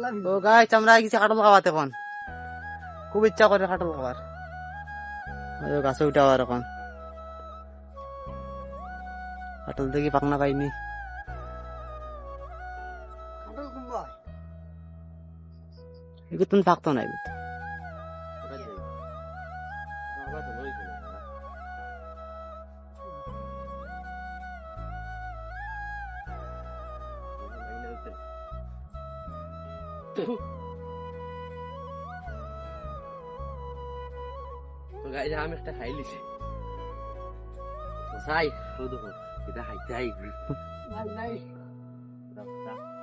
ও guys আমরা কিছু কাটল খাওয়াতে এখন খুব ইচ্ছা করে কাটল খাওয়ার গাছে উঠে আবার এখন কাটল দেখি পাকনা পাইনি এগুলো তুমি থাকতো না এগুলো আমি একটা খাই লিছি চাই শুধু এটা খাইতে আই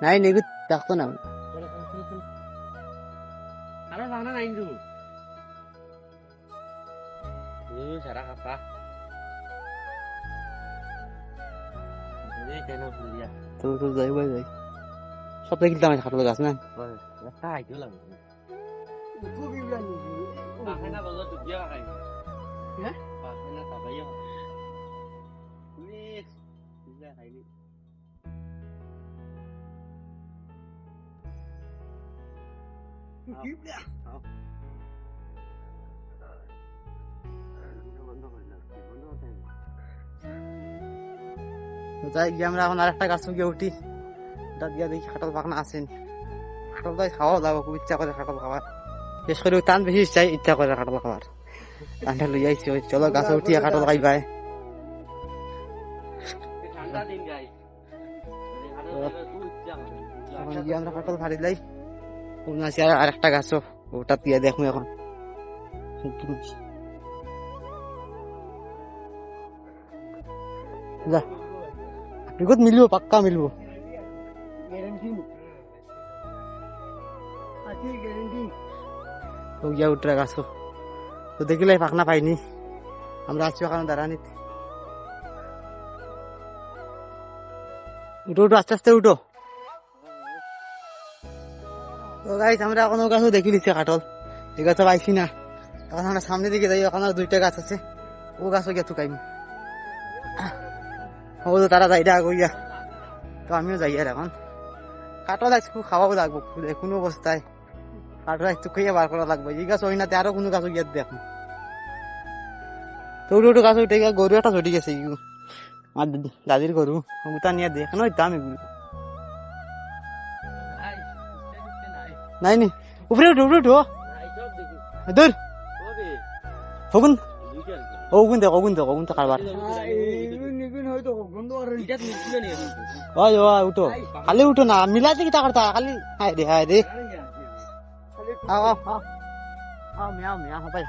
নাই এগুলো থাকতো না আরে ভাবনা নাই কিন্তু সারা কাপা কেন ফুলিয়া তো যাই যাই সব দেখি দাম কাটল গাছ না একটা খাইতে লাগবে পাখানা বলো দুবিয়া খাই হ্যাঁ পাখানা তাবাইয়া প্লিজ দুবিয়া খাইনি দুবিয়া যাই গিয়ে আমরা এখন আরেকটা গাছ গিয়ে উঠি ওটা দিয়ে দেখি কাটল পাকনা আসেন কাটল তাই খাওয়া যাবো খুব ইচ্ছা করে কাটল খাওয়ার বিশেষ করে টান বেশি ইচ্ছা করে কাটল খাওয়ার টানটা লই আইছি চলো গাছে উঠিয়া কাটল খাইবাই ঠান্ডা দিন গাই এখন গিয়ে আমরা কাটল ফাড়ি লাই আছে আর একটা গাছও ওটা দিয়ে দেখবো এখন যা বিগত মিলবো পাক্কা মিলবো তো গিয়া উঠরা গাছও তো দেখিলে পাকনা পাইনি আমরা আছি ওখানে দাঁড়ানিত উঠো উঠো আস্তে আস্তে উঠো তো গাইস আমরা এখনো গাছও দেখি দিচ্ছি কাটল এই গাছ পাইছি না এখন আমরা সামনের দিকে যাই ওখানে দুইটা গাছ আছে ও গাছও গিয়া থুকাইম ও তো তারা যাই আগ গিয়া তো আমিও যাই আর এখন কাটল আজ খুব খাওয়াও লাগবো কোনো অবস্থায় কাটল আজ থুকাইয়া বার করা লাগবে এই গাছ ওই নাতে আরো কোনো গাছও গিয়া দেখো তো উঠে উঠে গাছ উঠে গিয়া গরু একটা চটি গেছে আমার দাদির গরু ওটা নিয়ে দেখ না দাম এগুলো নাই নি উপরে উঠো উপরে উঠো দূর হগুন ওগুন তো কারবার ওই উঠো খালি উঠো না মিলাতে কি টাকা খালি হায় রে মিয়া মিয়া ভাই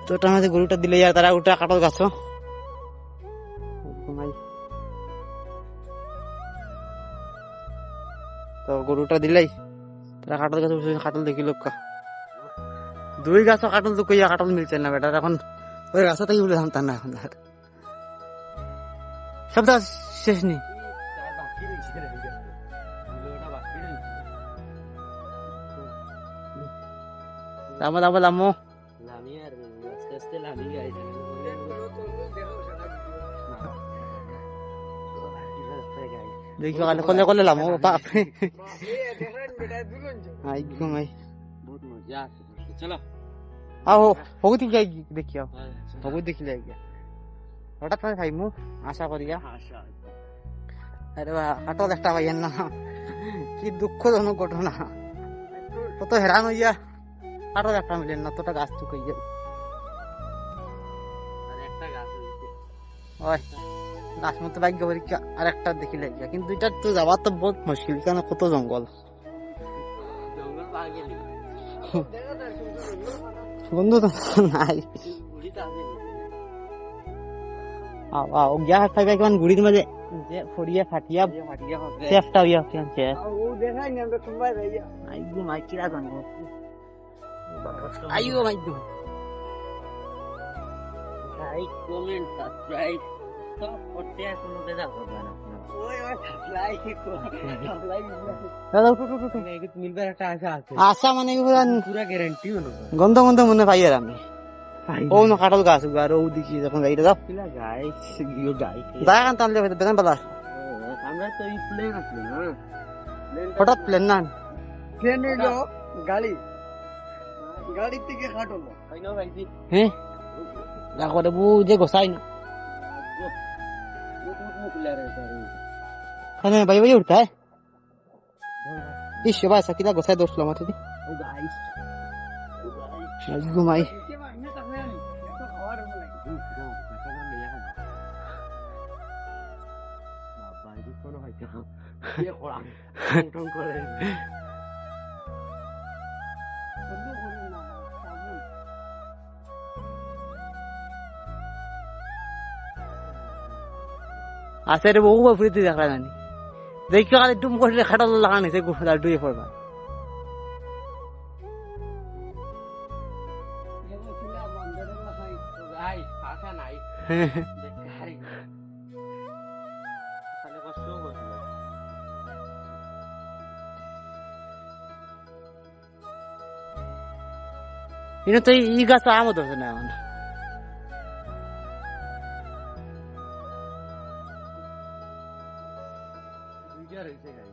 তো ওটার মধ্যে গরুটা দিলে আর তারা উঠা কাটল গাছ তো গরুটা দিলাই তারা কাটল গাছ কাটল দেখি লোক দুই গাছ কাটল তো কইয়া কাটল মিলছে না বেটার এখন ওই গাছটা থেকে উঠে থামতাম না এখন সব তো শেষ নেই লামো দেখি কলে কলে লামো বাপরে আহো হগু দেখি দেখি হগু দেখিলে হঠাৎ করে খাইমু আশা করিয়া আরে বা কাটল একটা পাইয়েন না কি দুঃখজনক ঘটনা কত হেরান হইয়া কাটল একটা মিলেন না তোটা গাছ টুকাই যাও ওই গাছ মতো ভাগ্য পরীক্ষা আর একটা দেখিলে কিন্তু এটা তো যাওয়ার তো বহুত মুশকিল কেন কত জঙ্গল বন্ধু তো নাই গিয়া খাইবা কেমন গুড়ির মাঝে যে ফড়িয়া ফাটিয়া চেষ্টা হইয়া ফেলছে আইগো মাই কিরা জানবো আইগো মাই দু লাইক কমেন্ট সাবস্ক্রাইব সব করতে কোনো দেখা হবে না আশা মানে পুরা গ্যারান্টি গন্ধ গন্ধ মনে পাই আর আমি ও না কাঁঠাল গাছ আর ও দেখি যখন গাড়িটা যাও গাই গাই দায় কান টানলে বেতন পেলা আমরা তো এই প্লেন আসলো না হঠাৎ প্লেন না ট্রেন হইলো গাড়ি গাড়ি থেকে হাঁটলো তাই না ভাই জি হ্যাঁ দেখো বউ যে গোসাই না খানে ভাই ভাই উঠতা है ইস ভাই সাকিলা গোসাই দোসলো মাতে দি ঘুমাই আছে রে বউ ফুরিতে দেখা জানি দেখি খালি টুম করে খাটাল লাগানি সে গুড়া ডুয়ে পড়বা গাই পাখা নাই দেখাই খালি কষ্ট করছিল ইনো তো ই গাছ আমও ধরছে না এখন বিজার হইছে গাই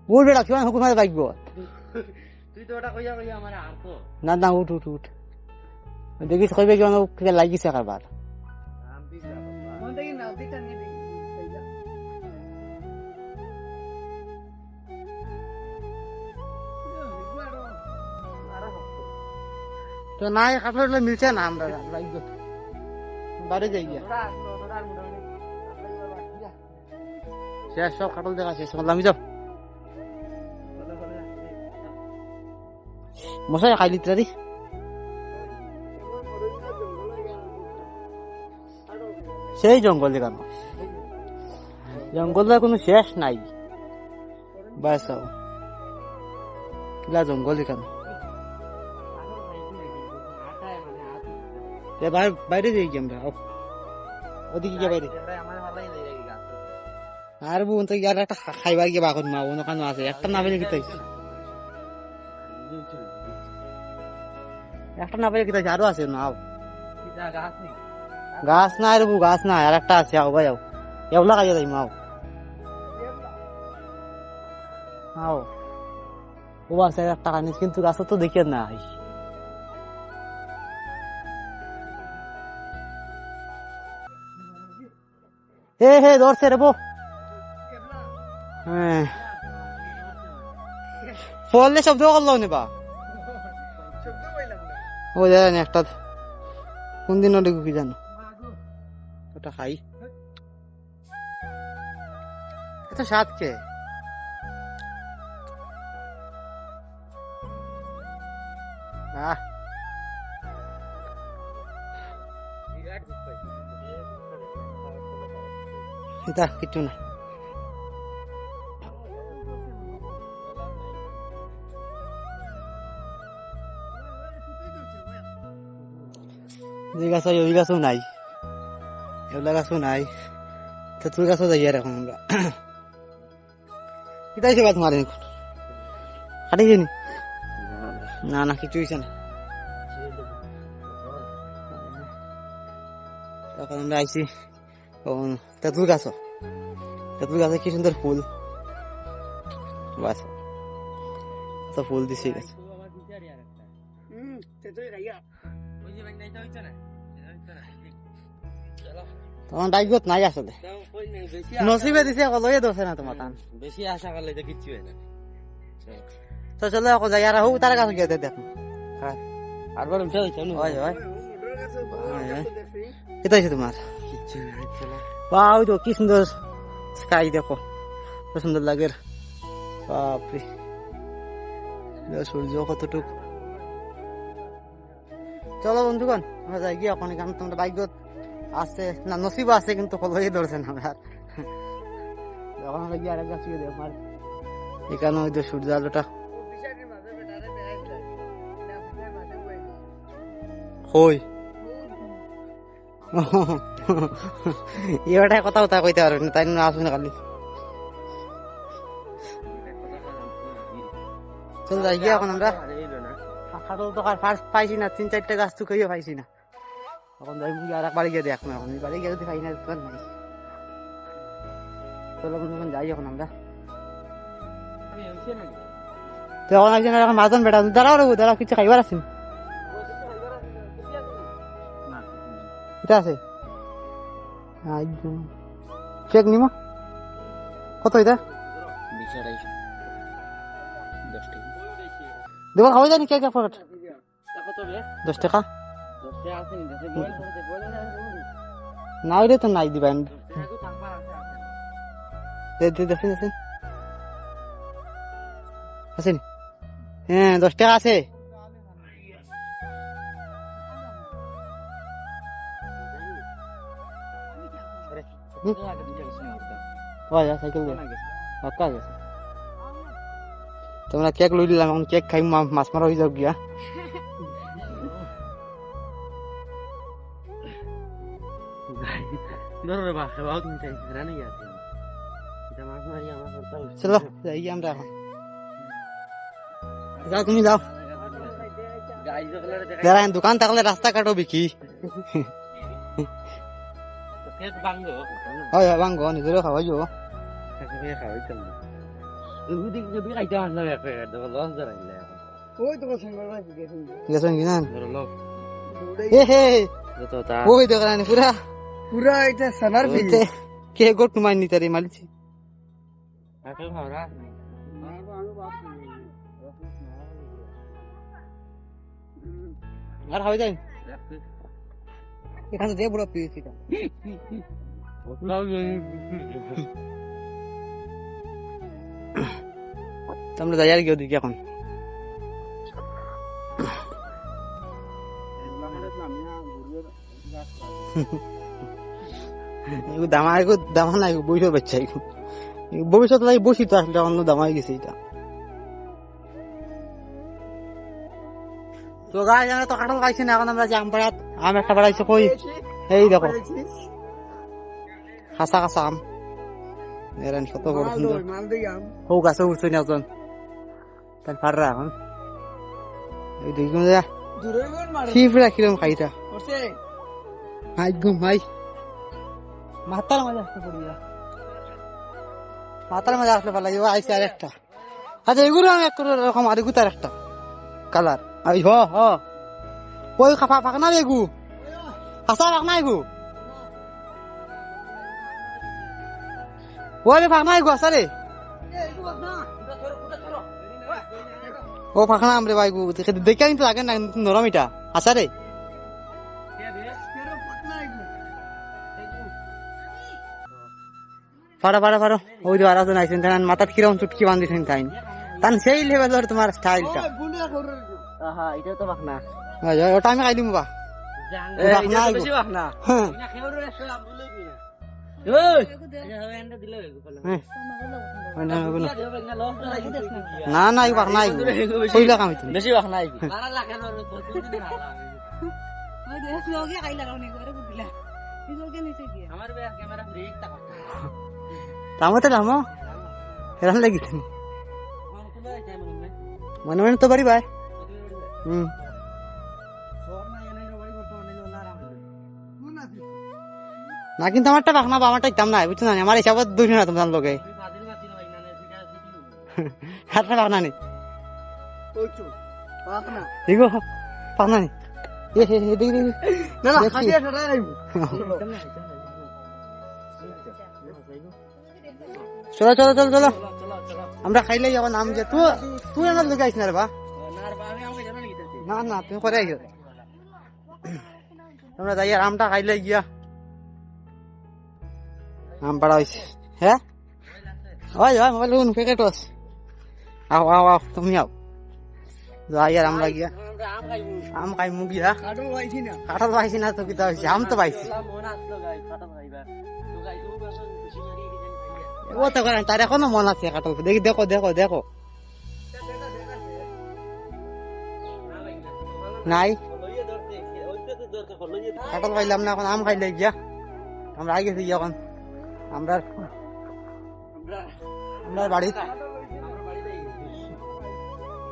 উঠ বেটা কেমন হুকুম হাতে বাইকবো তুই তো ওটা কইয়া কইয়া আমার আর তো না না উঠ উঠ উঠ দেখিস কইবে কেমন লাগিছে কারবার নাম দিস না বাবা মন থেকে না দিটা নিয়ে দেখি তো নাই কাঠলে মিলছে না আমরা বাইক বাড়ি যাই গিয়া শেষ সব কাটল দেখা শেষ করলাম যাও মশাই খাই লিটারি সেই জঙ্গল দেখান জঙ্গলের কোনো শেষ নাই বাস কিলা জঙ্গল দেখান বাইরে যাই কি আমরা ওদিকে গিয়ে বাইরে আমার ভালোই লাগে গাছ আর বোন তো ইয়ার একটা খাইবার গিয়ে বাকন মা বোন ওখানে আছে একটা না পেলে কিতাই একটা না পেলে কিতাই আরো আছে নাও গাছ নেই গাছ না আর গাছ না আর একটা আছে আও ভাই আও এগুলা কাজে যাই মাও আও ও আছে একটা কানিস কিন্তু গাছ তো দেখি না হে হে ধরছে রে বো হ্যাঁ ফলে শব্দ করলো নেবা শব্দ পাইলাম না ও জানি একটা কোন দিন ওটা কি জানো ওটা খাই এত স্বাদ কে আহ এটা কিছু না যে গাছ ওই গাছও নাই এগুলা গাছও নাই তেঁতুল গাছও যাই আর এখন আমরা কিতাই সে গাছ মারে কাটিছে নি না না কিছু হয়েছে না তখন আমরা আইছি তেঁতুল গাছে কি সুন্দর ফুল বাস তো ফুল দিছে গাছ তেতই রাইয়া তখন ডাইগত নাই আসলে নসিবে দিছে কলয়ে দোষে না তোমার টান বেশি আশা করলে তো কিচ্ছু হয় না তো চলো এখন যাই আর হোক তার কাছে গিয়ে দেখো আরবার উঠে হইছে না হয় হয় মোটর কাছে দেখি এটা হয়েছে তোমার কিচ্ছু নাই চলো বাহ ওই তো কি সুন্দর স্কাই দেখো কত সুন্দর লাগে বাপরে সূর্য কতটুক চলো বন্ধুগণ আমরা যাই গিয়ে ওখানে কারণ তোমার বাইক আছে না নসিব আছে কিন্তু কলই ধরছে না আমরা যখন আমরা গিয়ে আরেক গাছ গিয়ে দেখো আর এখানে ওই তো সূর্য আলোটা বিশালের মাঝে বেটারে দেখাইছে না মাঝে বই হই এবারটাই কথা কথা কইতে পারবেন না, তাই না আসুন খালি চল যাই গিয়ে এখন আমরা কাঁঠাল তো ফার্স্ট পাইছি না, 3-4টা গাছ তো কেউ পাইছি না, এখন যাই মুখে আর এক বাড়ি গিয়ে দেখো, এখন বাড়ি গিয়ে যদি পাই না দোকান নাই, চলো এখন যাই এখন আমরা। তো এখন একজন এখন মাজন বেটা দাঁড়াও রে, দাঁড়াও কিছু খাইবার আছে এটা আছে কেক নিমা কত এটা দেবো খাওয়া যায়নি কেক এক প্যাকেট 10 টাকা না হইলে তো নাই দিবেন দেখেন আছে নি? হ্যাঁ 10 টাকা আছে সাইকেল তোমরা কেক লই দিলাম, এখন কেক খাই মাছ মারা হয়ে যাও গিয়া চলো যাই আমরা এখন, যাও তুমি যাও, যারা দোকান থাকলে রাস্তা কাটো বিকি হয় ভাঙ্গো নিজেরও খাওয়াই যাবো ওই তো সঙ্গে গেছেন কিনা ওই দোকান পুরা পুরা এটা সানার ফিলে কে গোট মাই নিতে রে মালিছি আর হয় যায় এখানে যে বড় পেয়েছি তোমরা যাই আর কি ওদিকে এখন দামা দামা নাই বইসর বাচ্চা ভবিষ্যৎ বসি তো আসলে অন্য দামাই গেছে এটা তো গাছ আমরা তো কাঁঠাল পাইছি না, এখন আমরা যে আম পাড়াত আম একটা পাড়াইছে কই এই দেখো কাঁচা কাঁচা আম এরান কত বড় সুন্দর ও গাছে উঠছে না একজন তাই ফাড়রা এখন এই দেখি ফিফরা কিরম খাইটা হাই ঘুম হাই মাথার মাঝে আসতে পড়ি মাথার মাঝে আসলে পালাই আইসি আর একটা আচ্ছা এগুলো আমি এক রকম আর এগুতার একটা কালার আই হ হ ওই খাফা ফাঁক না এগু কাঁচা ফাঁক না এগু ওই ফাঁক না এগু আসা রে ও ফাঁক না আমরে বাইগু দেখে কিন্তু লাগে না নরম এটা আসা রে পারো পারো পারো ওই যে আরাজন আইছেন তান মাথাত কিরম চুটকি বান্ধিছেন তাই তান সেই লেভেলের তোমার স্টাইলটা হ্যাঁ এটা তো বাকনা ওটা আমি খাই দিম বা না না এই বাকনা কইলা কাম বেশি বাকনা তামতে নামো হেরান লাগিছে মনে মনে তো বাড়ি ভাই না কিন্তু আমারটা বাকনা বা আমারটা দাম নাই বুঝছো না আমার হিসাবত দুইশো না তোমার লোকে হাতটা বাকনা নেই দেখো বাকনা নেই চলো চলো চলো চলো আমরা খাইলে এখন আম যে তুই আমার লোক আইস না রে বা না না তুমি করে আইস তোমরা যাই আর আমটা খাইলে গিয়া আম পাড়া হয়েছে হ্যাঁ ওই ভাই মোবাইল প্যাকেট আছে আও আও আও তুমি আও যাই আর আমরা গিয়া আম খাই মু গিয়া কাঁঠাল পাইছি না তো কিতা হয়েছে আম তো পাইছি ও তো করেন তার এখনো মন আছে কাঁঠাল দেখি দেখো দেখো দেখো নাই কাঁঠাল খাইলাম না, এখন আম খাইলে গিয়া আমরা আগে গেছি গিয়া এখন আমরা বাড়ি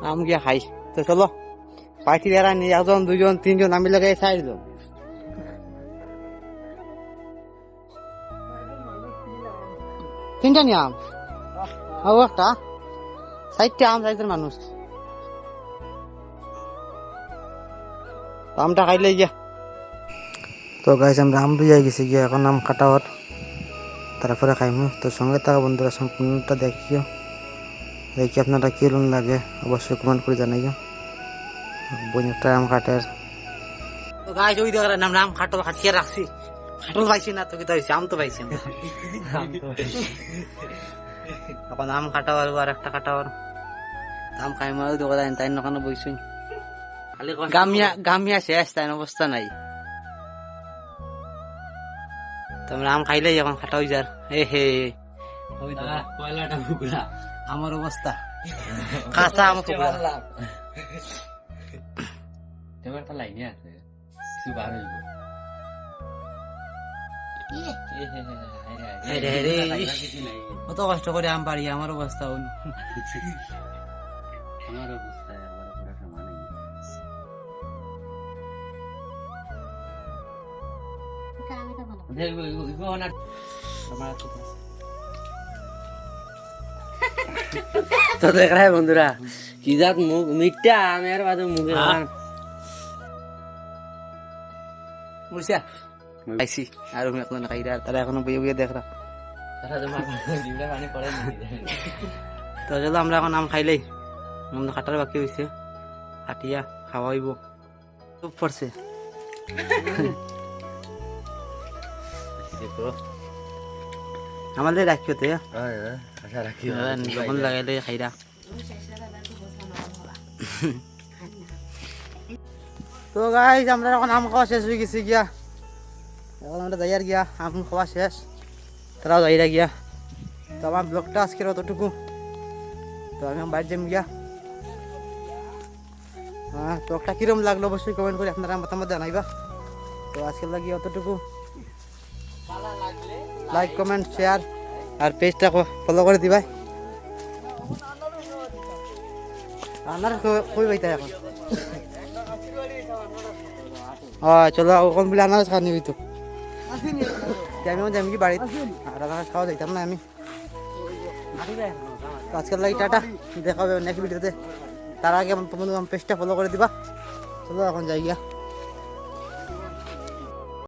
আম গিয়া খাই। তো চলো পার্টি এরা নিয়ে একজন দুজন তিনজন আমি লাগে সাইড দাও। তিনটা নি আম ও একটা সাইডটা আম সাইজের মানুষ আমটা খাইলে গিয়া। তো গাইস আমরা আম লইয়া গেছি গিয়া, এখন আম কাটাওয়ার তারপরে খাইমু। তো সঙ্গে থাকা বন্ধুরা সম্পূর্ণটা দেখিও, দেখি আপনারা কি লাগে অবশ্যই কমেন্ট করে জানাইও। বইটা আম কাটার তো গাইস ওই দেখার নাম আম কাটল কাটিয়ে রাখছি, কাটল পাইছি না তো কি হইছে, আম তো পাইছি না। এখন আম কাটাওয়ার আর একটা কাটাওয়ার আম খাইমু দোকান তাই নখানে বইছুই গামিয়া শেষ তাই অবস্থা নাই। তোমরা আম খাইলে এখন খাটা হয়ে যার হে আমার অবস্থা কাঁচা আম কত কষ্ট করে আম পারি, আমার অবস্থা আমার অবস্থা তো দেখ রে বন্ধুরা কি যাক মুখ মিঠা আমের বাদে মুখে বুঝছা খাইছি আর আমি এখন খাই তারা এখনো বইয়ে বইয়ে দেখ তো চলো আমরা এখন আম খাইলেই আমাদের কাটার বাকি হয়েছে, কাটিয়া খাওয়া হইব। চুপ পড়ছে আমাদের রাখিও তো যখন লাগাইলে খাইরা। তো গাইস আমরা এখন আম খাওয়া শেষ হয়ে গেছি গিয়া, এখন আমরা যাইয়ার গিয়া আম খাওয়া শেষ, তারাও যাইরা গিয়া। তো আমার ব্লগটা আজকের অতটুকু, তো আমি বাইরে যাম গিয়া। ব্লগটা কিরম লাগলো অবশ্যই কমেন্ট করে আপনারা মতামত জানাইবা। তো আজকের লাগিয়ে অতটুকু, লাইক কমেন্ট শেয়ার আর পেজটা ফলো করে দিবা। আপনারা কই বাইতা এখন চলো ওখান বলে আনারস খাওয়া নিবি তো আমি যাবি কি বাড়িতে, আর আনারস খাওয়া যাইতাম না আমি। আজকের লাগে টাটা, দেখা হবে নেক্সট ভিডিওতে। তার আগে আমার পেজটা ফলো করে দিবা। চলো এখন যাই গিয়া।